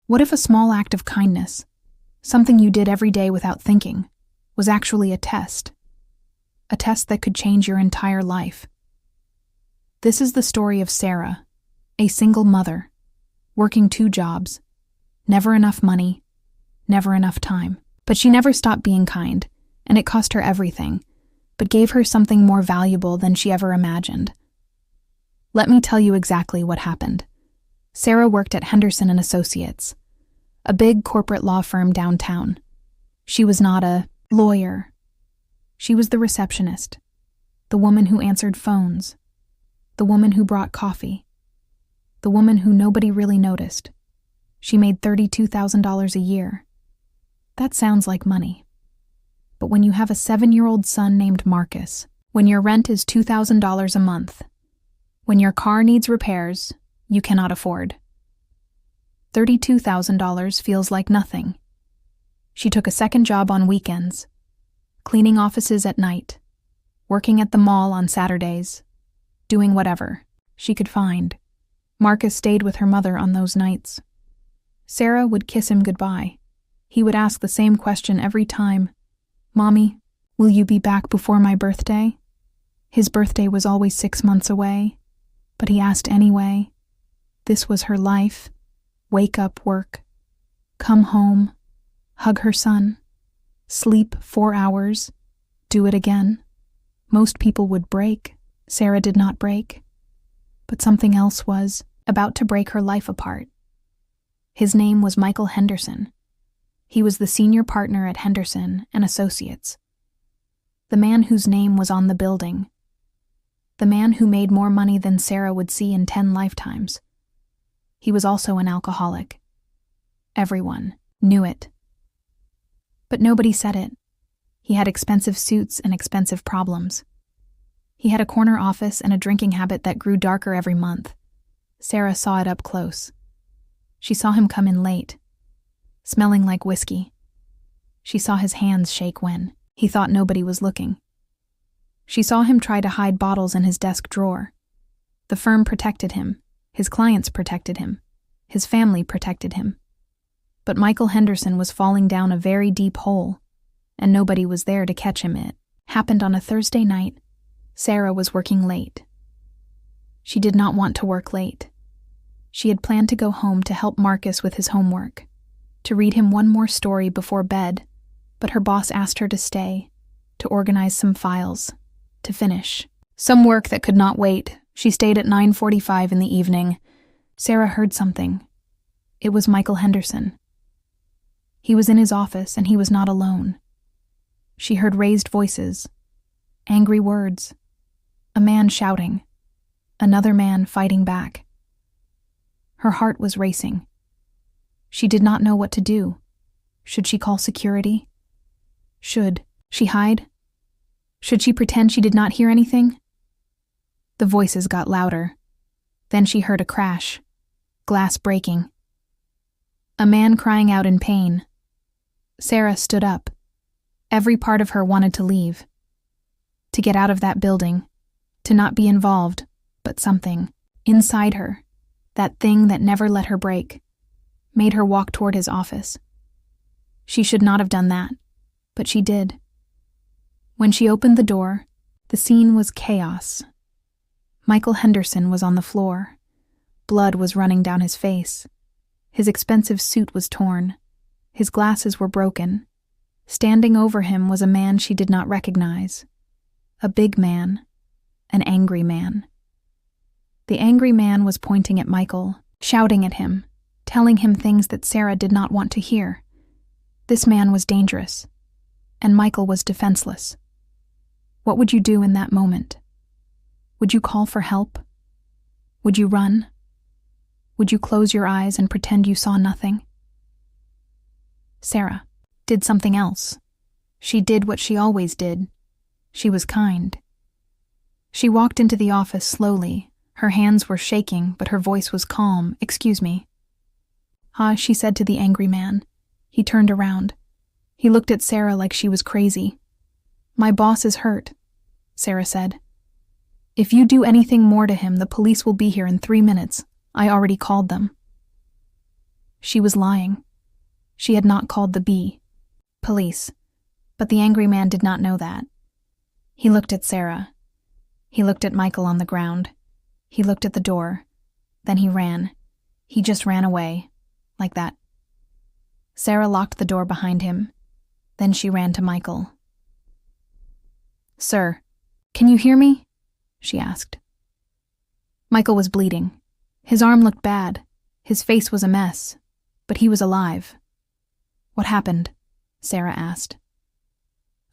What if a small act of kindness, something you did every day without thinking, was actually a test that could change your entire life? This is the story of Sarah, a single mother, working 2 jobs, never enough money, never enough time. But she never stopped being kind, and it cost her everything, but gave her something more valuable than she ever imagined. Let me tell you exactly what happened. Sarah worked at Henderson & Associates, a big corporate law firm downtown. She was not a lawyer. She was the receptionist, the woman who answered phones, the woman who brought coffee, the woman who nobody really noticed. She made $32,000 a year. That sounds like money. But when you have a 7-year-old son named Marcus, when your rent is $2,000 a month, when your car needs repairs you cannot afford, $32,000 feels like nothing. She took a second job on weekends, cleaning offices at night, working at the mall on Saturdays, doing whatever she could find. Marcus stayed with her mother on those nights. Sarah would kiss him goodbye. He would ask the same question every time. "Mommy, will you be back before my birthday?" His birthday was always 6 months away, but he asked anyway. This was her life. Wake up, work, come home, hug her son, sleep 4 hours, do it again. Most people would break. Sarah did not break. But something else was about to break her life apart. His name was Michael Henderson. He was the senior partner at Henderson & Associates. The man whose name was on the building. The man who made more money than Sarah would see in 10 lifetimes. He was also an alcoholic. Everyone knew it. But nobody said it. He had expensive suits and expensive problems. He had a corner office and a drinking habit that grew darker every month. Sarah saw it up close. She saw him come in late, smelling like whiskey. She saw his hands shake when he thought nobody was looking. She saw him try to hide bottles in his desk drawer. The firm protected him. His clients protected him. His family protected him. But Michael Henderson was falling down a very deep hole, and nobody was there to catch him. It happened on a Thursday night. Sarah was working late. She did not want to work late. She had planned to go home to help Marcus with his homework, to read him one more story before bed, but her boss asked her to stay, to organize some files, to finish some work that could not wait. She stayed at 9:45 in the evening. Sarah heard something. It was Michael Henderson. He was in his office, and he was not alone. She heard raised voices, angry words, a man shouting, another man fighting back. Her heart was racing. She did not know what to do. Should she call security? Should she hide? Should she pretend she did not hear anything? The voices got louder. Then she heard a crash, glass breaking. A man crying out in pain. Sarah stood up. Every part of her wanted to leave, to get out of that building, to not be involved, but something inside her, that thing that never let her break, made her walk toward his office. She should not have done that, but she did. When she opened the door, the scene was chaos. Michael Henderson was on the floor. Blood was running down his face. His expensive suit was torn. His glasses were broken. Standing over him was a man she did not recognize. A big man. An angry man. The angry man was pointing at Michael, shouting at him, telling him things that Sarah did not want to hear. This man was dangerous, and Michael was defenseless. What would you do in that moment? Would you call for help? Would you run? Would you close your eyes and pretend you saw nothing? Sarah did something else. She did what she always did. She was kind. She walked into the office slowly. Her hands were shaking, but her voice was calm. "Excuse me." She said to the angry man. He turned around. He looked at Sarah like she was crazy. "My boss is hurt," Sarah said. "If you do anything more to him, the police will be here in 3 minutes. I already called them." She was lying. She had not called the police, but the angry man did not know that. He looked at Sarah. He looked at Michael on the ground. He looked at the door. Then he ran. He just ran away, like that. Sarah locked the door behind him. Then she ran to Michael. "Sir, can you hear me?" she asked. Michael was bleeding. His arm looked bad. His face was a mess, but he was alive. "What happened?" Sarah asked.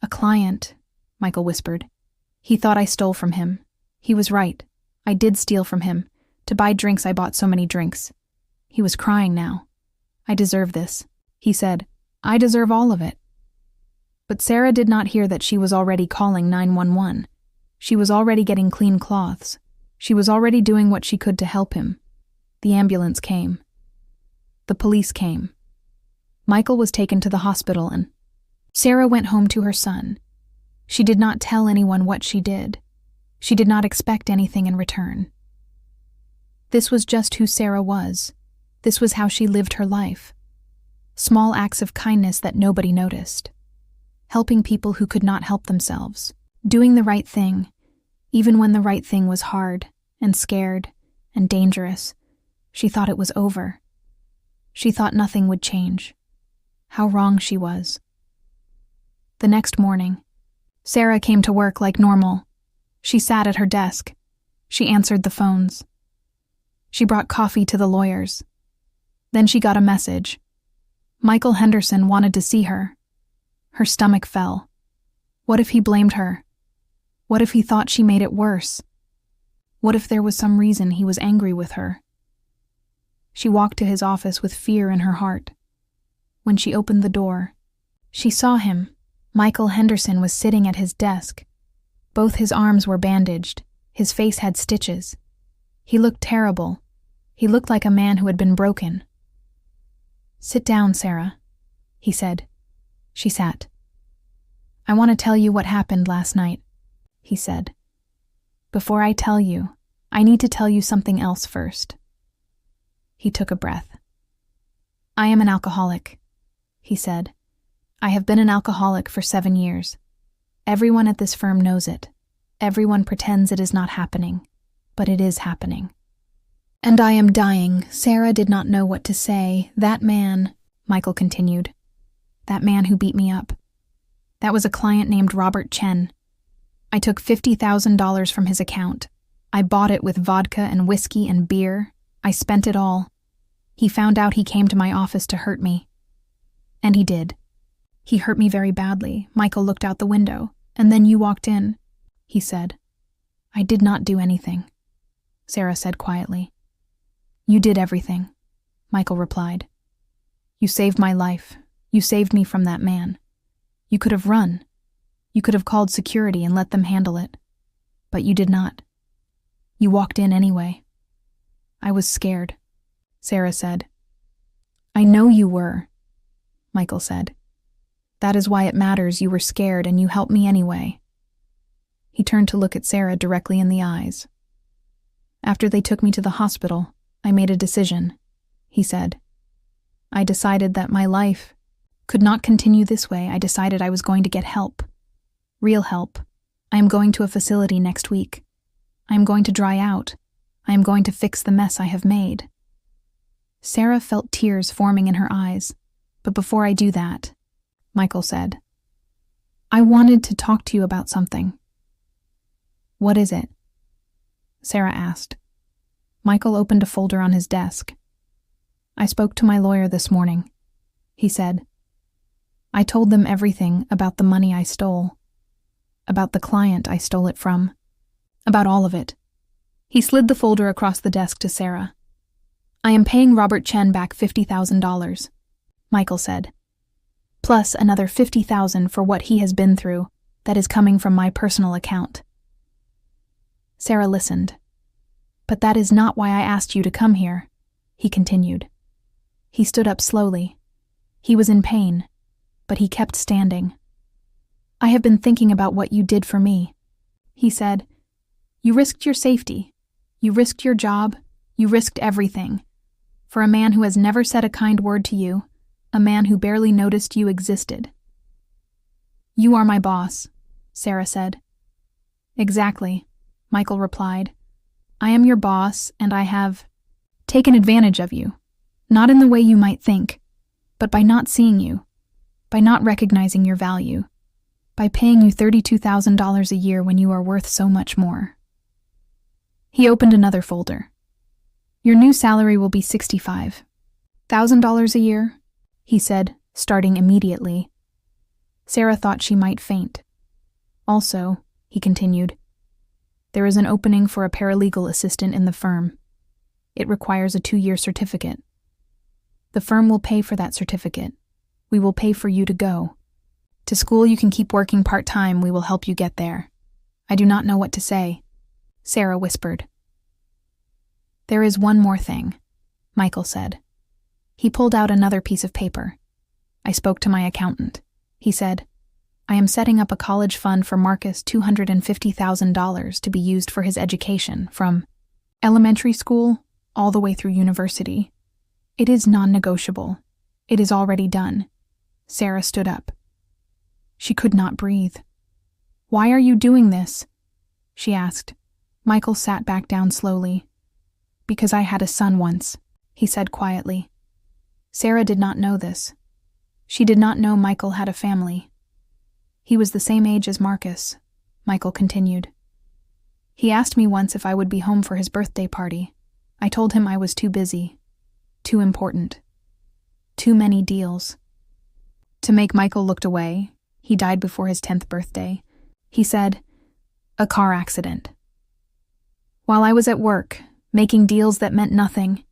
"A client," Michael whispered. "He thought I stole from him. He was right. I did steal from him. To buy drinks, I bought so many drinks." He was crying now. "I deserve this," he said. "I deserve all of it." But Sarah did not hear that she was already calling 911. She was already getting clean cloths. She was already doing what she could to help him. The ambulance came. The police came. Michael was taken to the hospital and Sarah went home to her son. She did not tell anyone what she did. She did not expect anything in return. This was just who Sarah was. This was how she lived her life. Small acts of kindness that nobody noticed. Helping people who could not help themselves. Doing the right thing, even when the right thing was hard and scared and dangerous. She thought it was over. She thought nothing would change. How wrong she was. The next morning, Sarah came to work like normal. She sat at her desk. She answered the phones. She brought coffee to the lawyers. Then she got a message. Michael Henderson wanted to see her. Her stomach fell. What if he blamed her? What if he thought she made it worse? What if there was some reason he was angry with her? She walked to his office with fear in her heart. When she opened the door, she saw him. Michael Henderson was sitting at his desk. Both his arms were bandaged. His face had stitches. He looked terrible. He looked like a man who had been broken. "Sit down, Sarah," he said. She sat. "I want to tell you what happened last night," he said. "Before I tell you, I need to tell you something else first." He took a breath. "I am an alcoholic," he said. "I have been an alcoholic for 7 years. Everyone at this firm knows it. Everyone pretends it is not happening, but it is happening. And I am dying." Sarah did not know what to say. "That man," Michael continued, "that man who beat me up. That was a client named Robert Chen. I took $50,000 from his account. I bought it with vodka and whiskey and beer. I spent it all. He found out he came to my office to hurt me. And he did. He hurt me very badly." Michael looked out the window. "And then you walked in," he said. "I did not do anything," Sarah said quietly. "You did everything," Michael replied. "You saved my life. You saved me from that man. You could have run. You could have called security and let them handle it. But you did not. You walked in anyway." "I was scared," Sarah said. "I know you were," Michael said. "That is why it matters. You were scared and you helped me anyway." He turned to look at Sarah directly in the eyes. "After they took me to the hospital, I made a decision," he said. "I decided that my life could not continue this way. I decided I was going to get help. Real help. I am going to a facility next week. I am going to dry out. I am going to fix the mess I have made." Sarah felt tears forming in her eyes. "But before I do that," Michael said, "I wanted to talk to you about something." "What is it?" Sarah asked. Michael opened a folder on his desk. "I spoke to my lawyer this morning," he said. "I told them everything about the money I stole, about the client I stole it from, about all of it." He slid the folder across the desk to Sarah. "I am paying Robert Chen back $50,000, Michael said, "plus another $50,000 for what he has been through that is coming from my personal account." Sarah listened. "But that is not why I asked you to come here," he continued. He stood up slowly. He was in pain, but he kept standing. "I have been thinking about what you did for me," he said. "You risked your safety. You risked your job. You risked everything. For a man who has never said a kind word to you, a man who barely noticed you existed. You are my boss, Sarah said. Exactly, Michael replied. I am your boss, and I have taken advantage of you. Not in the way you might think, but by not seeing you, by not recognizing your value, by paying you $32,000 a year when you are worth so much more. He opened another folder. Your new salary will be $65,000 a year, he said, starting immediately. Sarah thought she might faint. Also, he continued, there is an opening for a paralegal assistant in the firm. It requires a 2-year certificate. The firm will pay for that certificate. We will pay for you to go. To school you can keep working part-time, we will help you get there. I do not know what to say, Sarah whispered. There is one more thing, Michael said. He pulled out another piece of paper. I spoke to my accountant. He said, I am setting up a college fund for Marcus $250,000 to be used for his education from elementary school all the way through university. It is non-negotiable. It is already done. Sarah stood up. She could not breathe. Why are you doing this? She asked. Michael sat back down slowly. Because I had a son once, he said quietly. Sarah did not know this. She did not know Michael had a family. He was the same age as Marcus, Michael continued. He asked me once if I would be home for his birthday party. I told him I was too busy, too important, too many deals. To make Michael looked away, he died before his 10th birthday. He said, a car accident. While I was at work, making deals that meant nothing,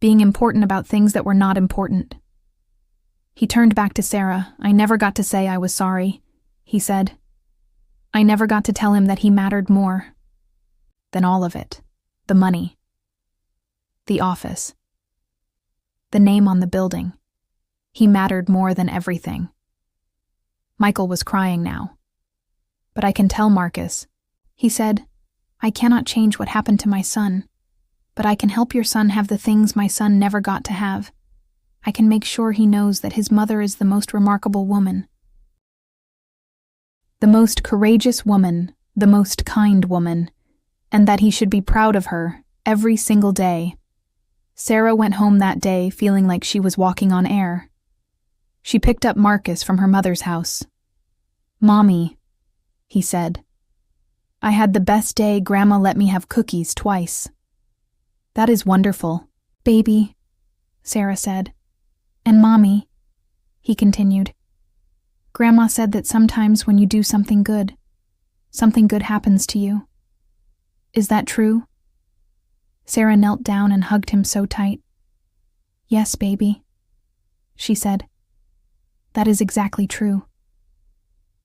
being important about things that were not important. He turned back to Sarah. I never got to say I was sorry, he said. I never got to tell him that he mattered more than all of it. The money. The office. The name on the building. He mattered more than everything. Michael was crying now. But I can tell Marcus, he said, I cannot change what happened to my son, but I can help your son have the things my son never got to have. I can make sure he knows that his mother is the most remarkable woman. The most courageous woman, the most kind woman, and that he should be proud of her every single day. Sarah went home that day feeling like she was walking on air. She picked up Marcus from her mother's house. Mommy, he said, I had the best day. Grandma let me have cookies twice. That is wonderful, baby, Sarah said. And Mommy, he continued, Grandma said that sometimes when you do something good happens to you. Is that true? Sarah knelt down and hugged him so tight. Yes, baby, she said. That is exactly true.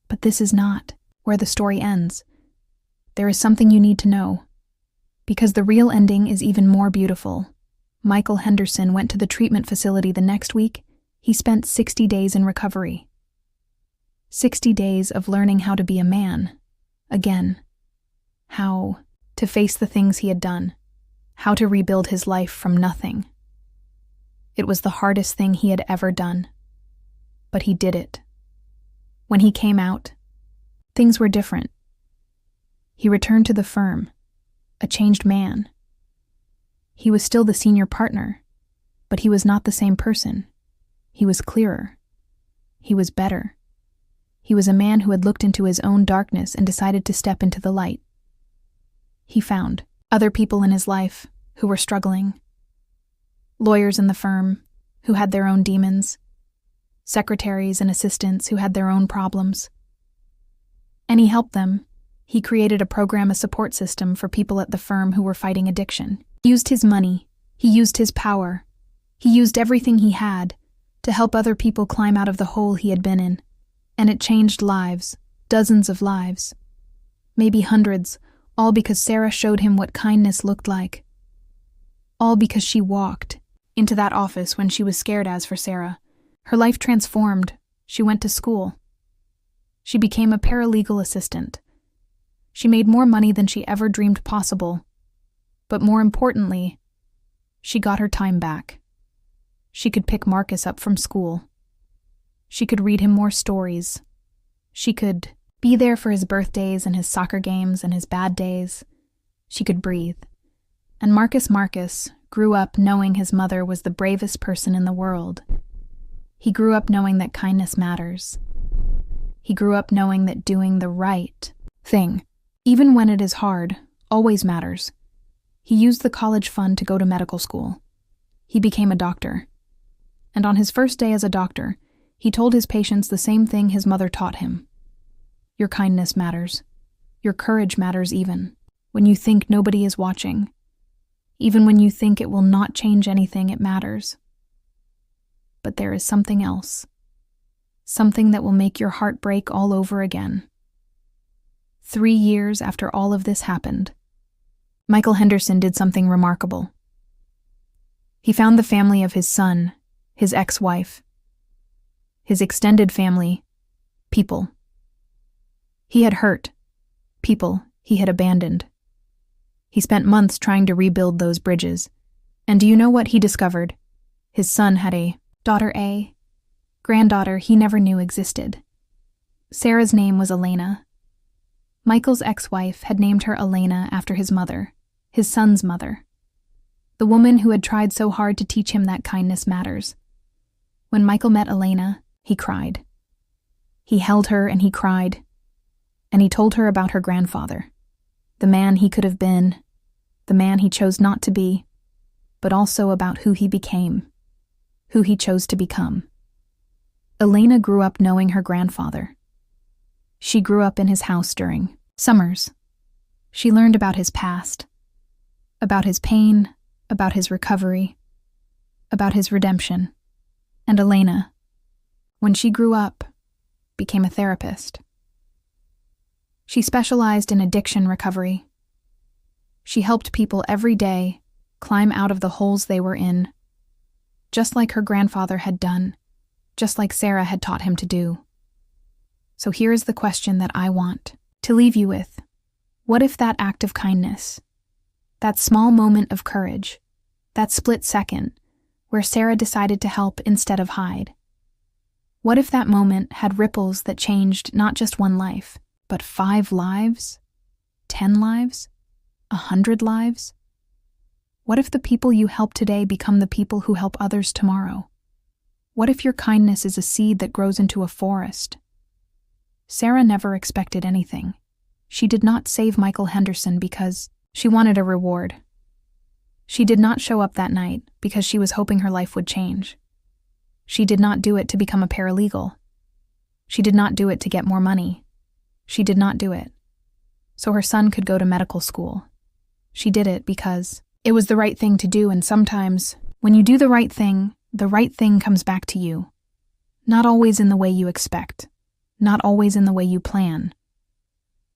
But this is not where the story ends. There is something you need to know. Because the real ending is even more beautiful. Michael Henderson went to the treatment facility the next week. He spent 60 days in recovery. 60 days of learning how to be a man. Again. How to face the things he had done. How to rebuild his life from nothing. It was the hardest thing he had ever done. But he did it. When he came out, things were different. He returned to the firm, a changed man. He was still the senior partner, but he was not the same person. He was clearer. He was better. He was a man who had looked into his own darkness and decided to step into the light. He found other people in his life who were struggling. Lawyers in the firm who had their own demons. Secretaries and assistants who had their own problems. And he helped them. He created a support system for people at the firm who were fighting addiction. He used his money. He used his power. He used everything he had to help other people climb out of the hole he had been in. And it changed lives, dozens of lives. Maybe hundreds, all because Sarah showed him what kindness looked like. All because she walked into that office when she was scared. As for Sarah, her life transformed. She went to school. She became a paralegal assistant. She made more money than she ever dreamed possible. But more importantly, She got her time back. She could pick Marcus up from school. She could read him more stories. She could be there for his birthdays and his soccer games and his bad days. She could breathe. And Marcus grew up knowing his mother was the bravest person in the world. He grew up knowing that kindness matters. He grew up knowing that doing the right thing, even when it is hard, always matters. He used the college fund to go to medical school. He became a doctor. And on his first day as a doctor, he told his patients the same thing his mother taught him. Your kindness matters. Your courage matters even when you think nobody is watching. Even when you think it will not change anything, it matters. But there is something else. Something that will make your heart break all over again. 3 years after all of this happened, Michael Henderson did something remarkable. He found the family of his son, his ex-wife, his extended family, people he had hurt, people he had abandoned. He spent months trying to rebuild those bridges. And do you know what he discovered? His son had a daughter, a granddaughter he never knew existed. Sarah's name was Elena. Michael's ex-wife had named her Elena after his mother, his son's mother, the woman who had tried so hard to teach him that kindness matters. When Michael met Elena, he cried. He held her and he cried, and he told her about her grandfather, the man he could have been, the man he chose not to be, but also about who he became, who he chose to become. Elena grew up knowing her grandfather. She grew up in his house during summers. She learned about his past, about his pain, about his recovery, about his redemption. And Elena, when she grew up, became a therapist. She specialized in addiction recovery. She helped people every day climb out of the holes they were in, just like her grandfather had done, just like Sarah had taught him to do. So here is the question that I want to leave you with. What if that act of kindness, that small moment of courage, that split second where Sarah decided to help instead of hide? What if that moment had ripples that changed not just one life, but 5 lives, 10 lives, 100 lives? What if the people you help today become the people who help others tomorrow? What if your kindness is a seed that grows into a forest? Sarah never expected anything. She did not save Michael Henderson because she wanted a reward. She did not show up that night because she was hoping her life would change. She did not do it to become a paralegal. She did not do it to get more money. She did not do it so her son could go to medical school. She did it because it was the right thing to do, and sometimes, when you do the right thing comes back to you. Not always in the way you expect, not always in the way you plan.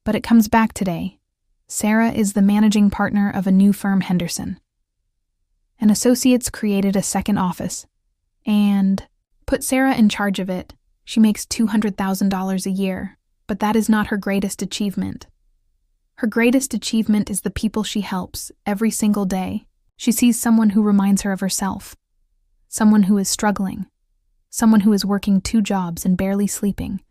But it comes back today. Sarah is the managing partner of a new firm, Henderson. And associates created a second office and put Sarah in charge of it. She makes $200,000 a year, but that is not her greatest achievement. Her greatest achievement is the people she helps every single day. She sees someone who reminds her of herself, someone who is struggling, someone who is working 2 jobs and barely sleeping,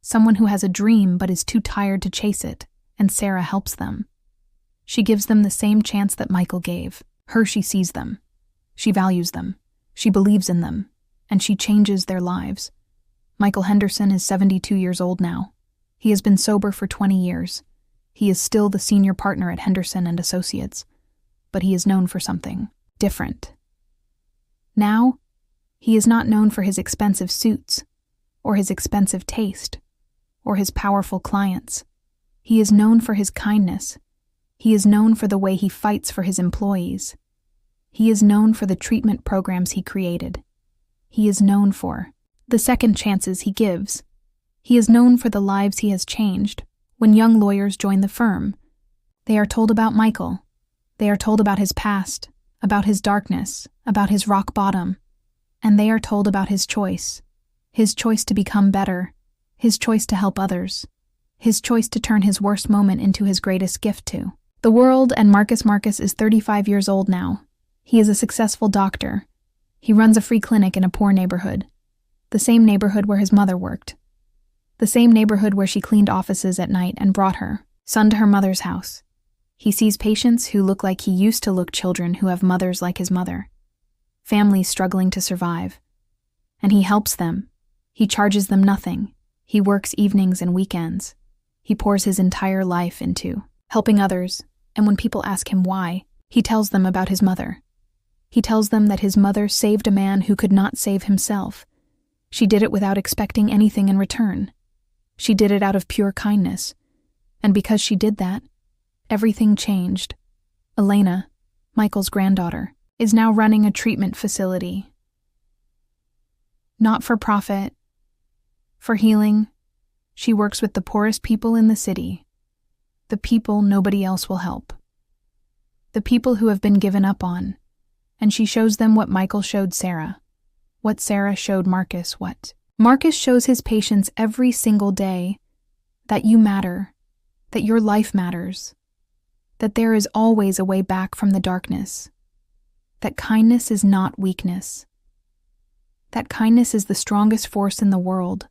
someone who has a dream but is too tired to chase it, and Sarah helps them. She gives them the same chance that Michael gave. She sees them. She values them. She believes in them. And she changes their lives. Michael Henderson is 72 years old now. He has been sober for 20 years. He is still the senior partner at Henderson and Associates, but he is known for something different. Now, he is not known for his expensive suits, or his expensive taste, or his powerful clients. He is known for his kindness. He is known for the way he fights for his employees. He is known for the treatment programs he created. He is known for the second chances he gives. He is known for the lives he has changed. When young lawyers join the firm, they are told about Michael. They are told about his past, about his darkness, about his rock bottom, and they are told about his choice to become better, his choice to help others, his choice to turn his worst moment into his greatest gift to the world. And Marcus is 35 years old now. He is a successful doctor. He runs a free clinic in a poor neighborhood, the same neighborhood where his mother worked, the same neighborhood where she cleaned offices at night and brought her son to her mother's house. He sees patients who look like he used to look, children who have mothers like his mother, families struggling to survive. And he helps them. He charges them nothing. He works evenings and weekends. He pours his entire life into helping others, and when people ask him why, he tells them about his mother. He tells them that his mother saved a man who could not save himself. She did it without expecting anything in return. She did it out of pure kindness. And because she did that, everything changed. Elena, Michael's granddaughter, is now running a treatment facility. Not for profit. For healing, she works with the poorest people in the city. The people nobody else will help. The people who have been given up on. And she shows them what Michael showed Sarah. What Sarah showed Marcus. What Marcus shows his patients every single day. That you matter. That your life matters. That there is always a way back from the darkness. That kindness is not weakness. That kindness is the strongest force in the world.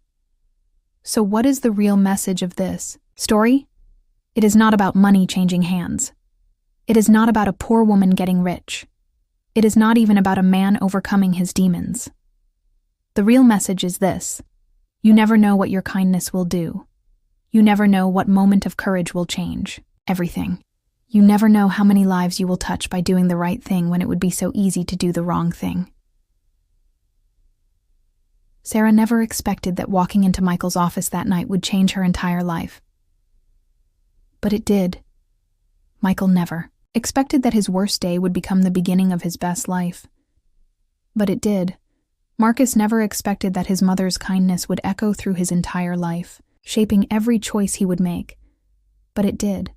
So what is the real message of this story? It is not about money changing hands. It is not about a poor woman getting rich. It is not even about a man overcoming his demons. The real message is this: you never know what your kindness will do. You never know what moment of courage will change everything. You never know how many lives you will touch by doing the right thing when it would be so easy to do the wrong thing. Sarah never expected that walking into Michael's office that night would change her entire life. But it did. Michael never expected that his worst day would become the beginning of his best life. But it did. Marcus never expected that his mother's kindness would echo through his entire life, shaping every choice he would make. But it did.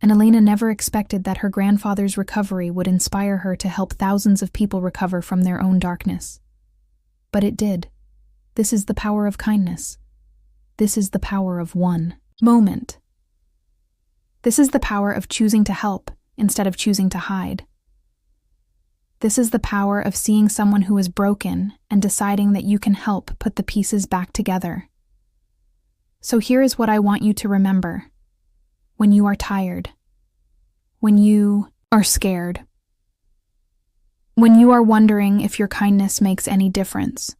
And Elena never expected that her grandfather's recovery would inspire her to help thousands of people recover from their own darkness. But it did. This is the power of kindness. This is the power of one moment. This is the power of choosing to help instead of choosing to hide. This is the power of seeing someone who is broken and deciding that you can help put the pieces back together. So here is what I want you to remember. When you are tired, when you are scared, when you are wondering if your kindness makes any difference,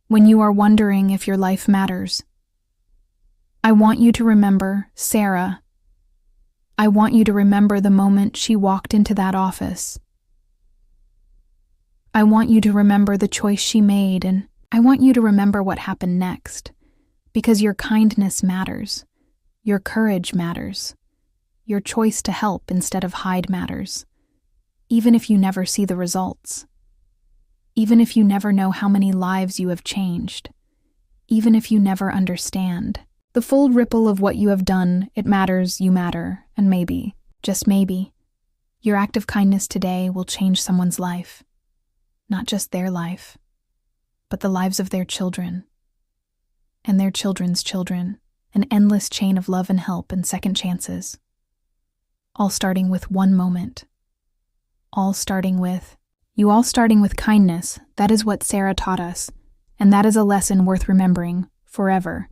when you are wondering if your life matters, I want you to remember Sarah. I want you to remember the moment she walked into that office. I want you to remember the choice she made, and I want you to remember what happened next, because your kindness matters. Your courage matters. Your choice to help instead of hide matters, even if you never see the results. Even if you never know how many lives you have changed. Even if you never understand the full ripple of what you have done, it matters, you matter, and maybe, just maybe, your act of kindness today will change someone's life. Not just their life, but the lives of their children, and their children's children. An endless chain of love and help and second chances. All starting with one moment. All starting with kindness. That is what Sarah taught us, and that is a lesson worth remembering forever.